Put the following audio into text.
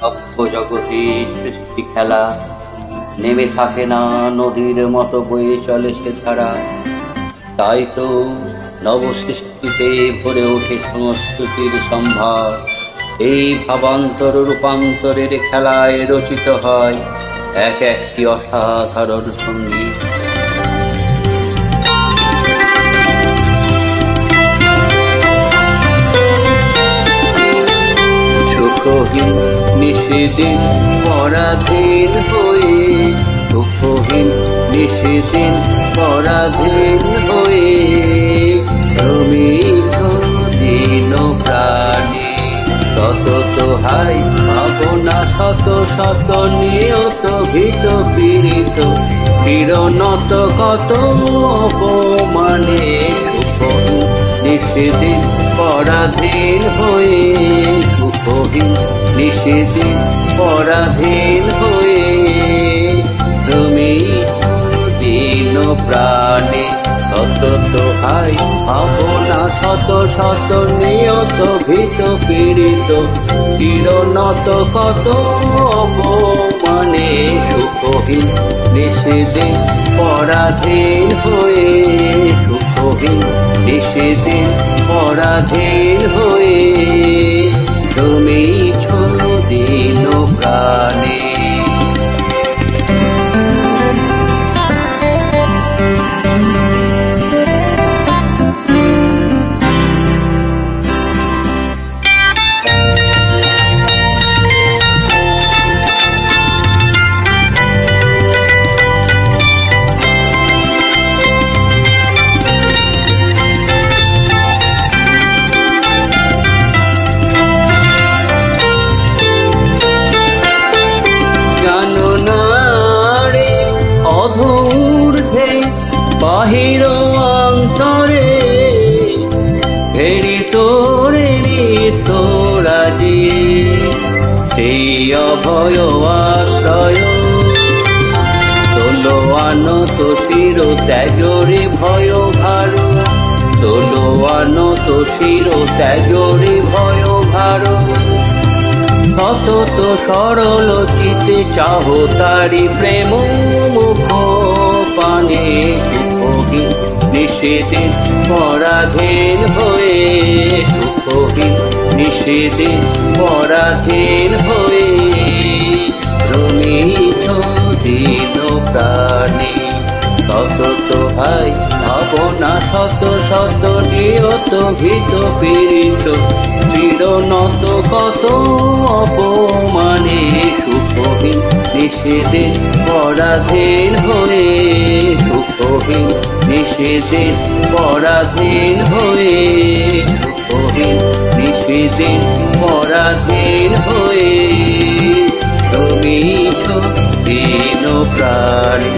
সভ্য জগতে সৃষ্টি খেলা, নেমে থাকে না নদীর মতো বয়ে চলে সে ধারা। তাই তো নবসৃষ্টিতে ভরে ওঠে সংস্কৃতির সম্ভার। এই ভাবান্তর রূপান্তরের খেলায় রচিত হয় এক একটি অসাধারণ সঙ্গীত। সুখহীন নিষেদিন পরাধীন হয়ে, সুখহীন নিষেদিন পরাধীন হয়ে, রমিছ দীন প্রাণী সতত হাই ভাবনা শত শত নিয়ত ভীত পীড়িত পীড়নত কত অপমানে। সুখহীন নিষেদিন পরাধীন হয়ে, সুখহীন নিষেদিন পরাধীন হয়ে, রমিছ দীন প্রাণে সতত হাই ভাবনা শত শত নিয়ত ভীত পীড়িত পীড়নত কত অপমানে। সুখহীন নিষেদিন পরাধীন হয়ে, সুখহীন নিষেদিন পরাধীন হয়ে, রমিছ দীন প্রাণে। অধূর্ধ্বে বাহির অন্তরে ফেরি তোরে তোরাজি, সেই অভয় আশ্রয় তোলো আনত শির ত্যাজরে ভয় ভার, তোলো আনত শির ত্যাজরে ভয় ভার। সতত সরল চিতে চাহ তারি প্রেম মুখ পানে। সুখহীন নিষেদিন পরাধীন হয়ে, সুখহীন নিষেদিন পরাধীন হয়ে, রমিছ দীন প্রাণে সতত হাই ভাবনা শত শত নিয়ত ভীত পীড়িত পীড়নত কত অপমানে। সুখহীন নিষেদিন পরাধীন হয়ে, সুখহীন নিষেদিন পরাধীন হয়ে, সুখহীন নিষেদিন পরাধীন হয়ে, রমিছ দীন প্রাণে।